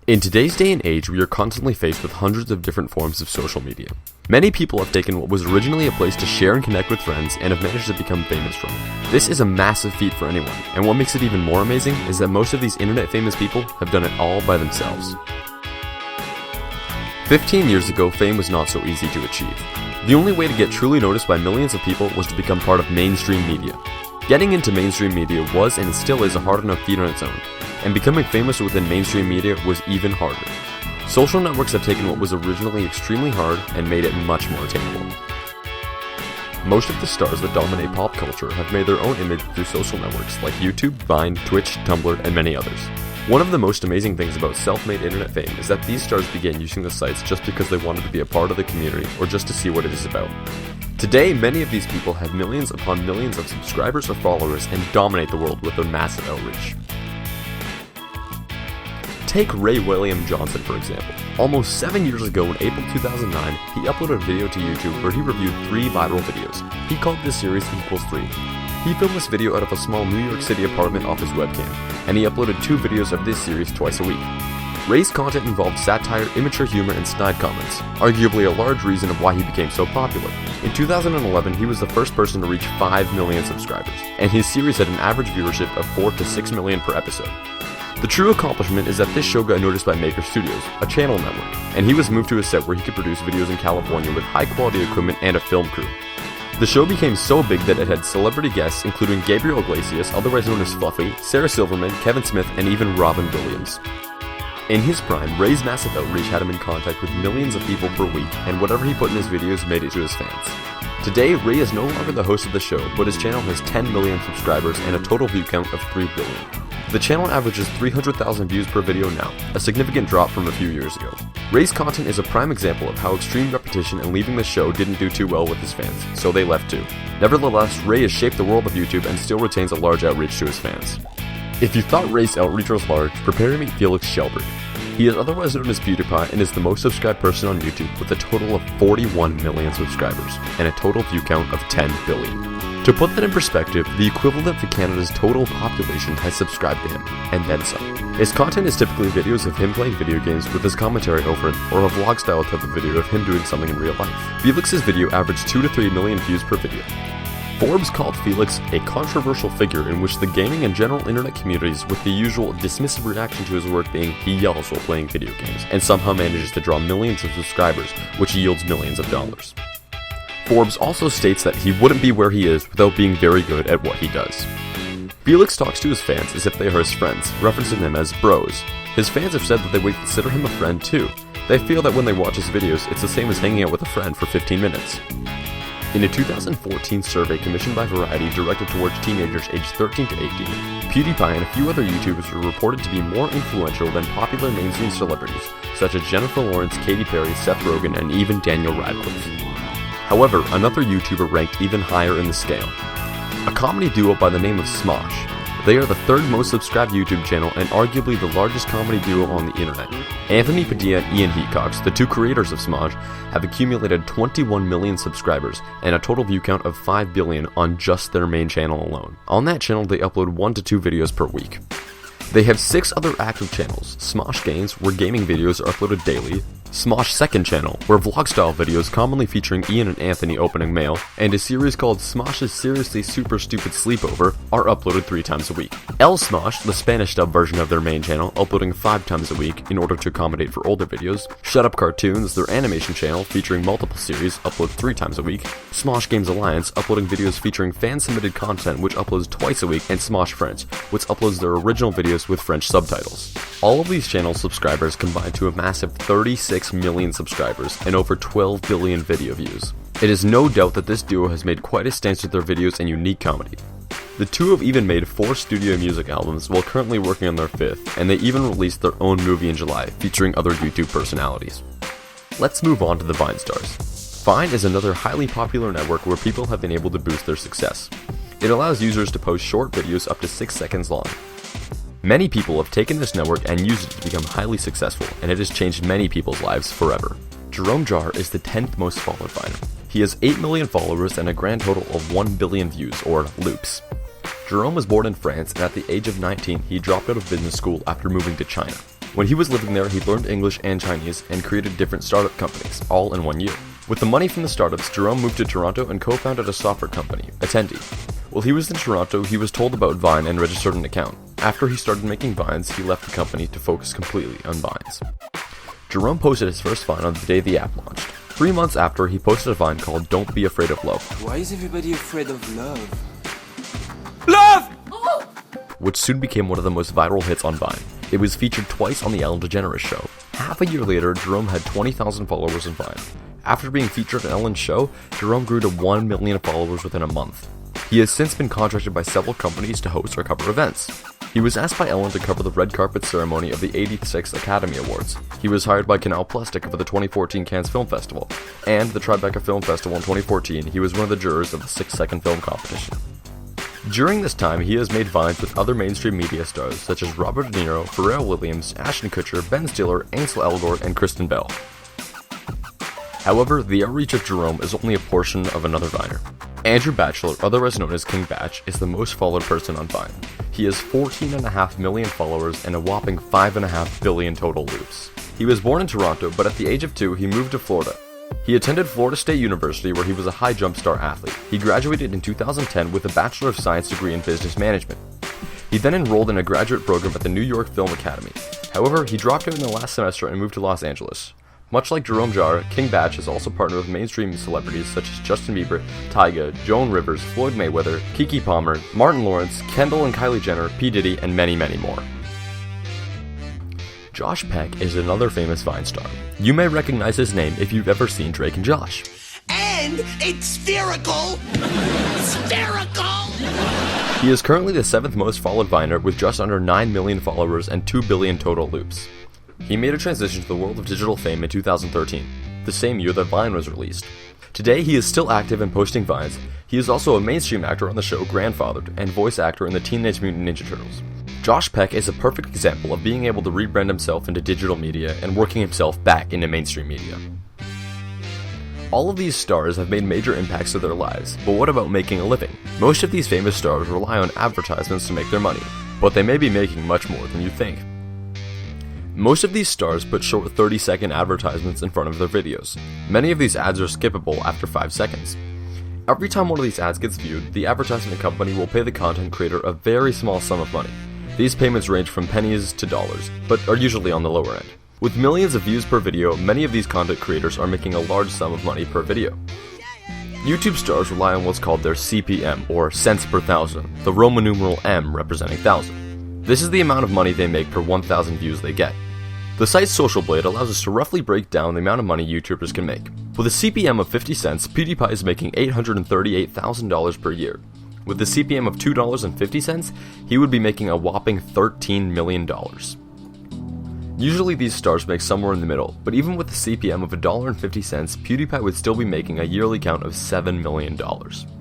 In today's day and age, we are constantly faced with hundreds of different forms of social media. Many people have taken what was originally a place to share and connect with friends and have managed to become famous from it. This is a massive feat for anyone, and what makes it even more amazing is that most of these internet famous people have done it all by themselves. 15 years ago, fame was not so easy to achieve. The only way to get truly noticed by millions of people was to become part of mainstream media. Getting into mainstream media was and still is a hard enough feat on its own, and becoming famous within mainstream media was even harder. Social networks have taken what was originally extremely hard and made it much more attainable. Most of the stars that dominate pop culture have made their own image through social networks like YouTube, Vine, Twitch, Tumblr, and many others. One of the most amazing things about self-made internet fame is that these stars began using the sites just because they wanted to be a part of the community or just to see what it is about. Today, many of these people have millions upon millions of subscribers or followers and dominate the world with their massive outreach. Take Raywilliamjohnson for example. Almost 7 years ago in April 2009, he uploaded a video to YouTube where he reviewed 3 viral videos. He called this series Equals 3. He filmed this video out of a small New York City apartment off his webcam, and he uploaded 2 videos of this series twice a week. Ray's content involved satire, immature humor, and snide comments, arguably a large reason of why he became so popular. In 2011, he was the first person to reach 5 million subscribers, and his series had an average viewership of 4 to 6 million per episode. The true accomplishment is that this show got noticed by Maker Studios, a channel network, and he was moved to a set where he could produce videos in California with high-quality equipment and a film crew. The show became so big that it had celebrity guests including Gabriel Iglesias, otherwise known as Fluffy, Sarah Silverman, Kevin Smith, and even Robin Williams. In his prime, Ray's massive outreach had him in contact with millions of people per week, and whatever he put in his videos made it to his fans. Today, Ray is no longer the host of the show, but his channel has 10 million subscribers and a total view count of 3 billion. The channel averages 300,000 views per video now, a significant drop from a few years ago. Ray's content is a prime example of how extreme repetition and leaving the show didn't do too well with his fans, so they left too. Nevertheless, Ray has shaped the world of YouTube and still retains a large outreach to his fans. If you thought Ray's outreach was large, prepare to meet Felix Kjellberg. He is otherwise known as PewDiePie and is the most subscribed person on YouTube with a total of 41 million subscribers and a total view count of 10 billion. To put that in perspective, the equivalent to Canada's total population has subscribed to him, and then some. His content is typically videos of him playing video games with his commentary over it, or a vlog style type of video of him doing something in real life. Felix's video averaged 2 to 3 million views per video. Forbes called Felix a controversial figure in which the gaming and general internet communities, with the usual dismissive reaction to his work being he yells while playing video games, and somehow manages to draw millions of subscribers, which yields millions of dollars. Forbes also states that he wouldn't be where he is without being very good at what he does. Felix talks to his fans as if they are his friends, referencing them as bros. His fans have said that they would consider him a friend too. They feel that when they watch his videos, it's the same as hanging out with a friend for 15 minutes. In a 2014 survey commissioned by Variety directed towards teenagers aged 13 to 18, PewDiePie and a few other YouTubers were reported to be more influential than popular mainstream celebrities, such as Jennifer Lawrence, Katy Perry, Seth Rogen, and even Daniel Radcliffe. However, another YouTuber ranked even higher in the scale. A comedy duo by the name of Smosh. They are the 3rd most subscribed YouTube channel and arguably the largest comedy duo on the internet. Anthony Padilla and Ian Hecox, the 2 creators of Smosh, have accumulated 21 million subscribers and a total view count of 5 billion on just their main channel alone. On that channel, they upload 1 to 2 videos per week. They have 6 other active channels: Smosh Games, where gaming videos are uploaded daily, Smosh Second Channel, where vlog-style videos commonly featuring Ian and Anthony opening mail, and a series called Smosh's Seriously Super Stupid Sleepover are uploaded 3 times a week. El Smosh, the Spanish dub version of their main channel, uploading 5 times a week in order to accommodate for older videos. Shut Up Cartoons, their animation channel featuring multiple series, upload 3 times a week. Smosh Games Alliance, uploading videos featuring fan-submitted content which uploads twice a week, and Smosh French, which uploads their original videos with French subtitles. All of these channel subscribers combine to a massive 36 million subscribers and over 12 billion video views. It is no doubt that this duo has made quite a stance with their videos and unique comedy. The 2 have even made 4 studio music albums while currently working on their 5th, and they even released their own movie in July featuring other YouTube personalities. Let's move on to the Vine stars. Vine is another highly popular network where people have been able to boost their success. It allows users to post short videos up to 6 seconds long. Many people have taken this network and used it to become highly successful, and it has changed many people's lives forever. Jerome Jarre is the 10th most followed Viner. He has 8 million followers and a grand total of 1 billion views, or loops. Jerome was born in France, and at the age of 19, he dropped out of business school after moving to China. When he was living there, he learned English and Chinese and created different startup companies, all in 1 year. With the money from the startups, Jerome moved to Toronto and co-founded a software company, Attendee. While he was in Toronto, he was told about Vine and registered an account. After he started making Vines, he left the company to focus completely on Vines. Jerome posted his first Vine on the day the app launched. 3 months after, he posted a Vine called Don't Be Afraid of Love. Why is everybody afraid of love? Love! Which soon became one of the most viral hits on Vine. It was featured twice on The Ellen DeGeneres Show. Half a year later, Jerome had 20,000 followers on Vine. After being featured on Ellen's show, Jerome grew to 1 million followers within a month. He has since been contracted by several companies to host or cover events. He was asked by Ellen to cover the red carpet ceremony of the 86th Academy Awards. He was hired by Canal Plus to cover the 2014 Cannes Film Festival, and the Tribeca Film Festival in 2014, he was one of the jurors of the 6-second film competition. During this time, he has made Vines with other mainstream media stars such as Robert De Niro, Pharrell Williams, Ashton Kutcher, Ben Stiller, Ansel Elgort, and Kristen Bell. However, the outreach of Jerome is only a portion of another Viner. Andrew Batchelor, otherwise known as King Batch, is the most followed person on Vine. He has 14.5 million followers and a whopping 5.5 billion total loops. He was born in Toronto, but at the age of 2, he moved to Florida. He attended Florida State University, where he was a high jump star athlete. He graduated in 2010 with a Bachelor of Science degree in Business Management. He then enrolled in a graduate program at the New York Film Academy. However, he dropped out in the last semester and moved to Los Angeles. Much like Jerome Jarre, King Batch has also partnered with mainstream celebrities such as Justin Bieber, Tyga, Joan Rivers, Floyd Mayweather, Keke Palmer, Martin Lawrence, Kendall and Kylie Jenner, P. Diddy, and many, many more. Josh Peck is another famous Vine star. You may recognize his name if you've ever seen Drake and Josh. And it's spherical! Spherical! He is currently the 7th most followed Viner with just under 9 million followers and 2 billion total loops. He made a transition to the world of digital fame in 2013, the same year that Vine was released. Today, he is still active in posting Vines. He is also a mainstream actor on the show Grandfathered and voice actor in the Teenage Mutant Ninja Turtles. Josh Peck is a perfect example of being able to rebrand himself into digital media and working himself back into mainstream media. All of these stars have made major impacts to their lives, but what about making a living? Most of these famous stars rely on advertisements to make their money, but they may be making much more than you think. Most of these stars put short 30-second advertisements in front of their videos. Many of these ads are skippable after 5 seconds. Every time one of these ads gets viewed, the advertisement company will pay the content creator a very small sum of money. These payments range from pennies to dollars, but are usually on the lower end. With millions of views per video, many of these content creators are making a large sum of money per video. YouTube stars rely on what's called their CPM, or cents per thousand, the Roman numeral M representing thousand. This is the amount of money they make per 1,000 views they get. The site Social Blade allows us to roughly break down the amount of money YouTubers can make. With a CPM of 50 cents, PewDiePie is making $838,000 per year. With a CPM of $2.50, he would be making a whopping $13 million. Usually these stars make somewhere in the middle, but even with a CPM of $1.50, PewDiePie would still be making a yearly count of $7 million.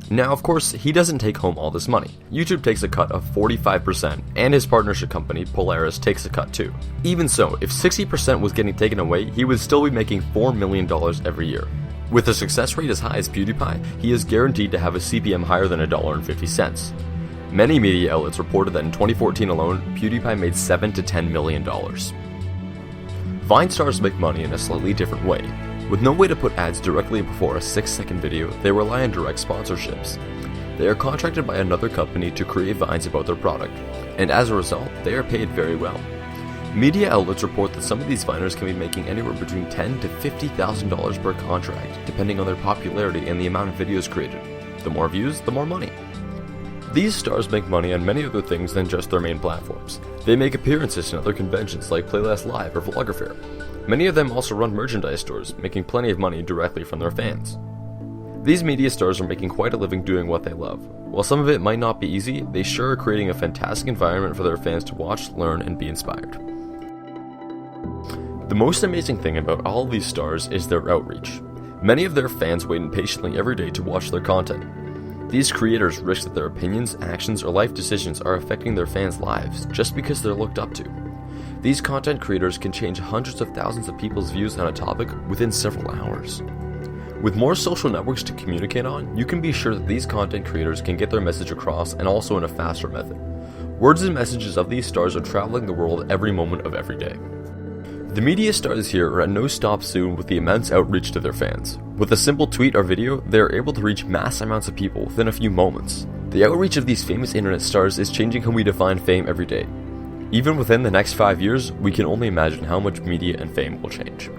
Now, of course, he doesn't take home all this money. YouTube takes a cut of 45%, and his partnership company, Polaris, takes a cut too. Even so, if 60% was getting taken away, he would still be making $4 million every year. With a success rate as high as PewDiePie, he is guaranteed to have a CPM higher than $1.50. Many media outlets reported that in 2014 alone, PewDiePie made $7 to $10 million. Vine stars make money in a slightly different way. With no way to put ads directly before a 6-second video, they rely on direct sponsorships. They are contracted by another company to create Vines about their product, and as a result, they are paid very well. Media outlets report that some of these Viners can be making anywhere between $10,000 to $50,000 per contract, depending on their popularity and the amount of videos created. The more views, the more money. These stars make money on many other things than just their main platforms. They make appearances in other conventions like Playlist Live or Vlogger Fair. Many of them also run merchandise stores, making plenty of money directly from their fans. These media stars are making quite a living doing what they love. While some of it might not be easy, they sure are creating a fantastic environment for their fans to watch, learn, and be inspired. The most amazing thing about all of these stars is their outreach. Many of their fans wait impatiently every day to watch their content. These creators risk that their opinions, actions, or life decisions are affecting their fans' lives just because they're looked up to. These content creators can change hundreds of thousands of people's views on a topic within several hours. With more social networks to communicate on, you can be sure that these content creators can get their message across and also in a faster method. Words and messages of these stars are traveling the world every moment of every day. The media stars here are at no stop soon with the immense outreach to their fans. With a simple tweet or video, they are able to reach mass amounts of people within a few moments. The outreach of these famous internet stars is changing how we define fame every day. Even within the next 5 years, we can only imagine how much media and fame will change.